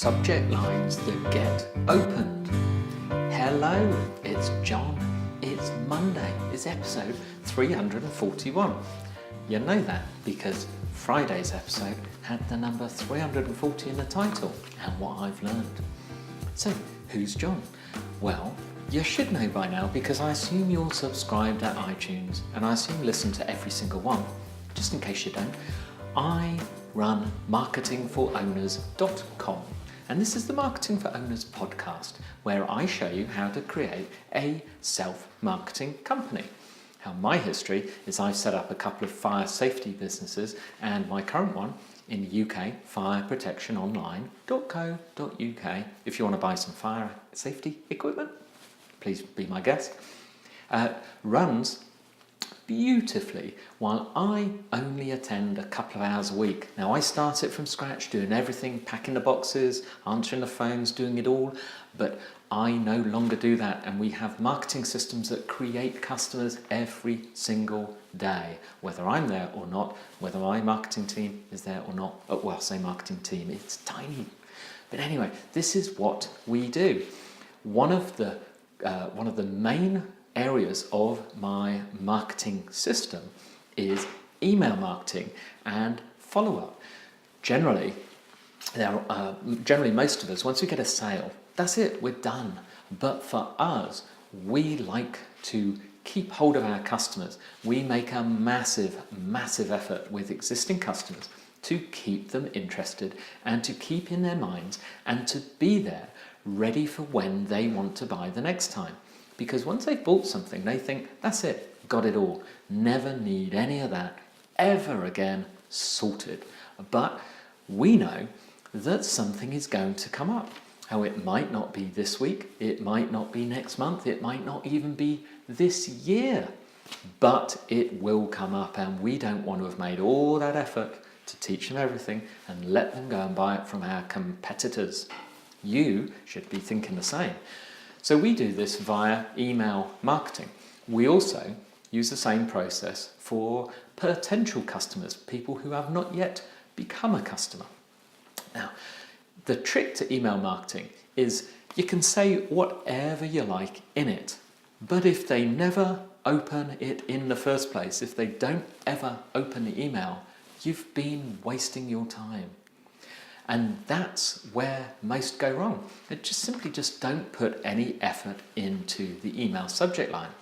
subject lines that get opened. Hello, it's John. It's Monday. It's episode 341. You know that because Friday's episode had the number 340 in the title and what I've learned. So, who's John? Well, you should know by now because I assume you're subscribed at iTunes and I assume you listen to every single one. Just in case you don't, I run marketingforowners.com, and this is the Marketing for Owners podcast where I show you how to create a self-marketing company. Now, my history is I've set up a couple of fire safety businesses, and my current one in the UK, fireprotectiononline.co.uk. If you want to buy some fire safety equipment, please be my guest. Runs beautifully while I only attend a couple of hours a week. Now, I start it from scratch, doing everything, packing the boxes, answering the phones, doing it all, but I no longer do that, and we have marketing systems that create customers every single day, whether I'm there or not, whether my marketing team is there or not. Well, I say marketing team, it's tiny. But anyway, this is what we do. One of the main areas of my marketing system is email marketing and follow-up. Generally, most of us, once we get a sale, that's it, we're done. But for us, we like to keep hold of our customers. We make a massive effort with existing customers to keep them interested and to keep in their minds and to be there ready for when they want to buy the next time. Because once they've bought something, they think, that's it, got it all. Never need any of that ever again, sorted. But we know that something is going to come up. How it might not be this week, it might not be next month, it might not even be this year. But it will come up, and we don't want to have made all that effort to teach them everything and let them go and buy it from our competitors. You should be thinking the same. So we do this via email marketing. We also use the same process for potential customers, people who have not yet become a customer. Now, the trick to email marketing is you can say whatever you like in it, but if they never open it in the first place, if they don't ever open the email, you've been wasting your time. And that's where most go wrong. They simply don't put any effort into the email subject line.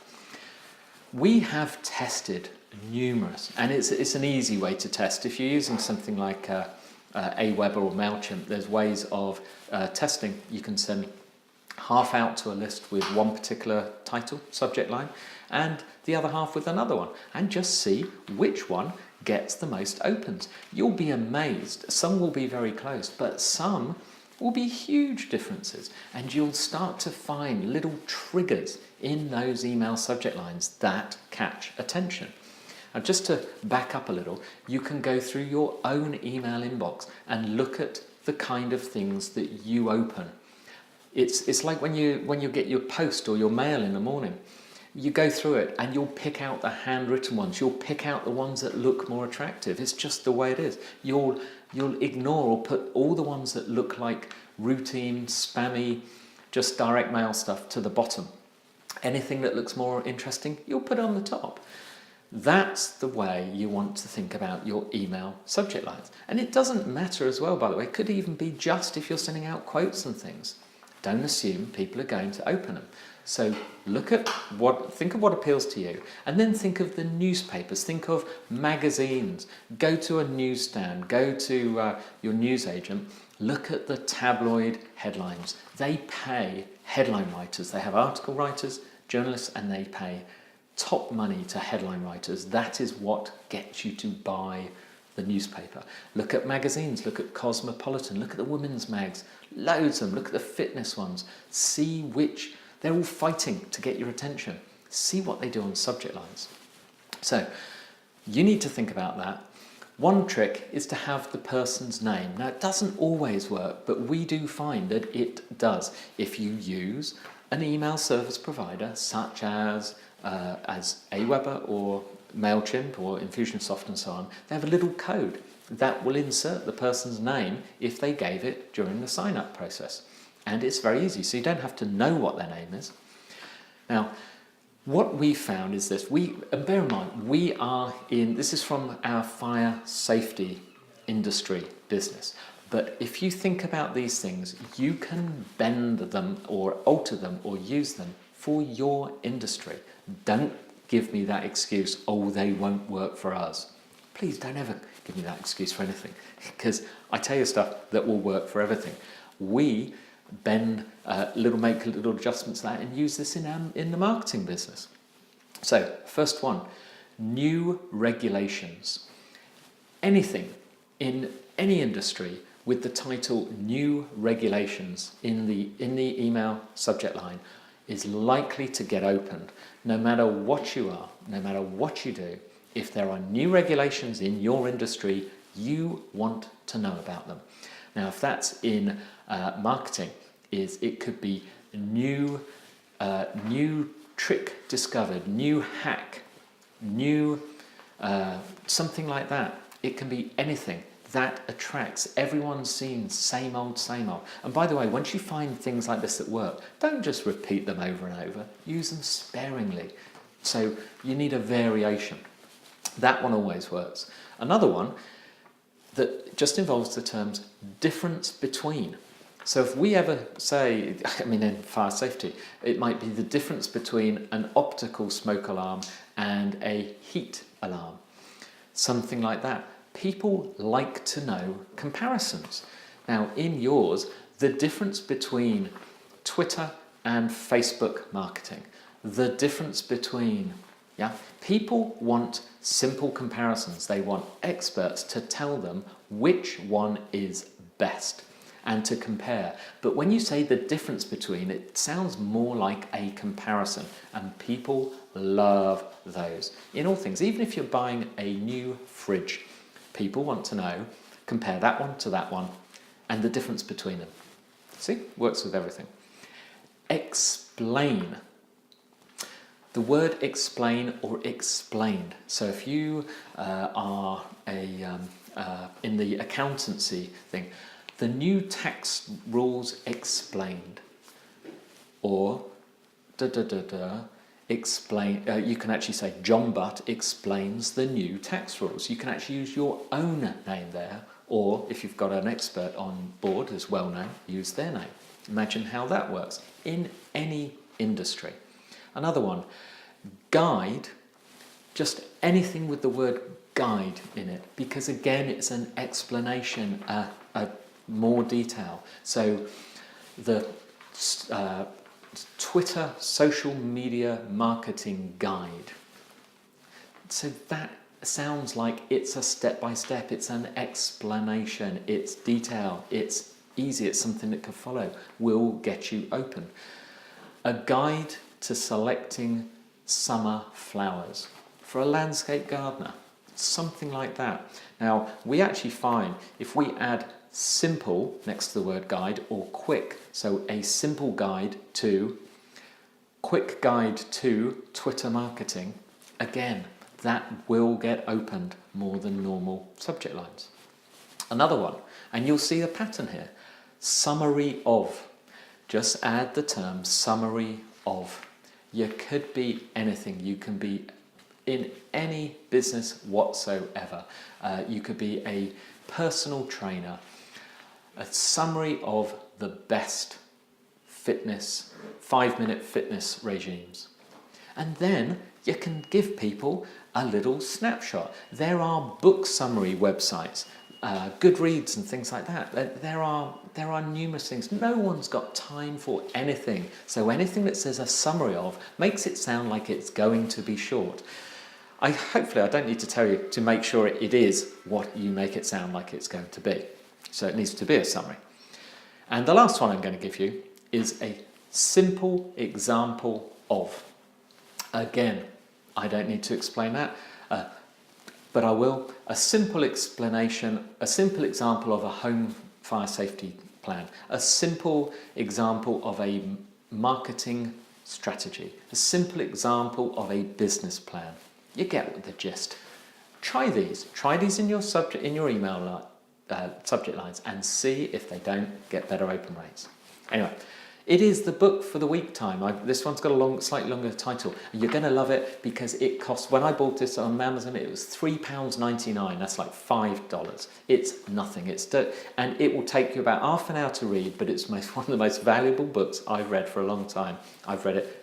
We have tested numerous, and it's an easy way to test. If you're using something like Aweber or MailChimp, there's ways of testing. You can send half out to a list with one particular title, subject line, and the other half with another one, and just see which one gets the most opens. You'll be amazed. Some will be very close, but some will be huge differences, and you'll start to find little triggers in those email subject lines that catch attention. Now, just to back up a little, you can go through your own email inbox and look at the kind of things that you open. It's like when you get your post or your mail in the morning. You go through it and you'll pick out the handwritten ones. You'll pick out the ones that look more attractive. It's just the way it is. You'll ignore or put all the ones that look like routine, spammy, just direct mail stuff to the bottom. Anything that looks more interesting, you'll put on the top. That's the way you want to think about your email subject lines. And it doesn't matter as well, by the way. It could even be just if you're sending out quotes and things. Don't assume people are going to open them. So think of what appeals to you, and then think of the newspapers, think of magazines, go to a newsstand, go to your newsagent, look at the tabloid headlines. They pay headline writers. They have article writers, journalists, and they pay top money to headline writers. That is what gets you to buy the newspaper. Look at magazines, look at Cosmopolitan, look at the women's mags, loads of them, look at the fitness ones, see which. They're all fighting to get your attention. See what they do on subject lines. So you need to think about that. One trick is to have the person's name. Now, it doesn't always work, but we do find that it does. If you use an email service provider such as Aweber or MailChimp or Infusionsoft and so on, they have a little code. that will insert the person's name if they gave it during the sign-up process. And it's very easy, so you don't have to know what their name is. Now, what we found is this, and bear in mind, this is from our fire safety industry business, but if you think about these things, you can bend them or alter them or use them for your industry. Don't give me that excuse, oh, they won't work for us. Please don't ever give me that excuse for anything, because I tell you stuff that will work for everything. We make little adjustments to that and use this in the marketing business. So, first one, new regulations. Anything in any industry with the title new regulations in the email subject line is likely to get opened. No matter what you are, no matter what you do, if there are new regulations in your industry, you want to know about them. Now, if that's in marketing, it could be new trick discovered, new hack, new something like that. It can be anything that attracts. Everyone's seen same old, same old. And by the way, once you find things like this that work, don't just repeat them over and over. Use them sparingly. So you need a variation. That one always works. Another one that just involves the terms difference between. So if we ever say, in fire safety, it might be the difference between an optical smoke alarm and a heat alarm. Something like that. People like to know comparisons. Now, in yours, the difference between Twitter and Facebook marketing, the difference between, people want simple comparisons. They want experts to tell them which one is best and to compare. But when you say the difference between, it sounds more like a comparison, and people love those. In all things, even if you're buying a new fridge, people want to know, compare that one to that one, and the difference between them. See, works with everything. Explain. The word explain or explained. So if you are in the accountancy thing, the new tax rules explained, or explain. You can actually say John Butt explains the new tax rules. You can actually use your own name there, or if you've got an expert on board as well known, use their name. Imagine how that works in any industry. Another one, guide, just anything with the word guide in it, because again it's an explanation, more detail. So the Twitter social media marketing guide. So that sounds like it's a step-by-step, it's an explanation, it's detail, it's easy, it's something that can follow, will get you open. A guide to selecting summer flowers for a landscape gardener, something like that. Now, we actually find if we add simple next to the word guide or quick, so a simple guide to, quick guide to Twitter marketing, again, that will get opened more than normal subject lines. Another one, and you'll see a pattern here, summary of. Just add the term summary of. You could be anything. You can be in any business whatsoever. You could be a personal trainer. A summary of the best fitness, 5-minute fitness regimes. And then you can give people a little snapshot. There are book summary websites, Goodreads and things like that. There are numerous things. No one's got time for anything. So anything that says a summary of makes it sound like it's going to be short. Hopefully I don't need to tell you to make sure it is what you make it sound like it's going to be. So it needs to be a summary. And the last one I'm going to give you is a simple example of. Again, I don't need to explain that, but I will. A simple explanation, a simple example of a home fire safety plan, a simple example of a marketing strategy, a simple example of a business plan. You get the gist. Try these in your email subject lines and see if they don't get better open rates. Anyway, it is the book for the week time. This one's got a slightly longer title. You're going to love it because it costs, when I bought this on Amazon, it was £3.99. That's like $5. It's nothing. And it will take you about half an hour to read, but it's one of the most valuable books I've read for a long time. I've read it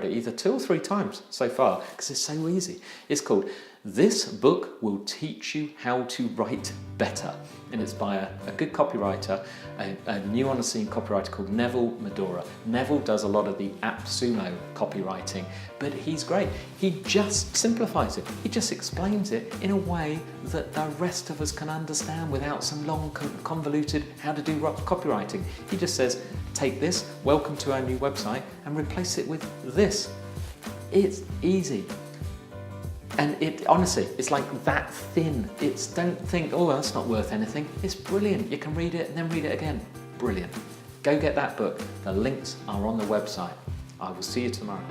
either 2 or 3 times so far because it's so easy. It's called This Book Will Teach You How to Write Better, and it's by a good copywriter, a new on the scene copywriter called Neville Medora. Neville does a lot of the AppSumo copywriting, but he's great. He just simplifies it. He just explains it in a way that the rest of us can understand without some long convoluted how to do copywriting. He just says, take this, welcome to our new website, and replace it with this. It's easy. And honestly, it's like that thin. Don't think, oh, that's not worth anything. It's brilliant. You can read it and then read it again. Brilliant. Go get that book. The links are on the website. I will see you tomorrow.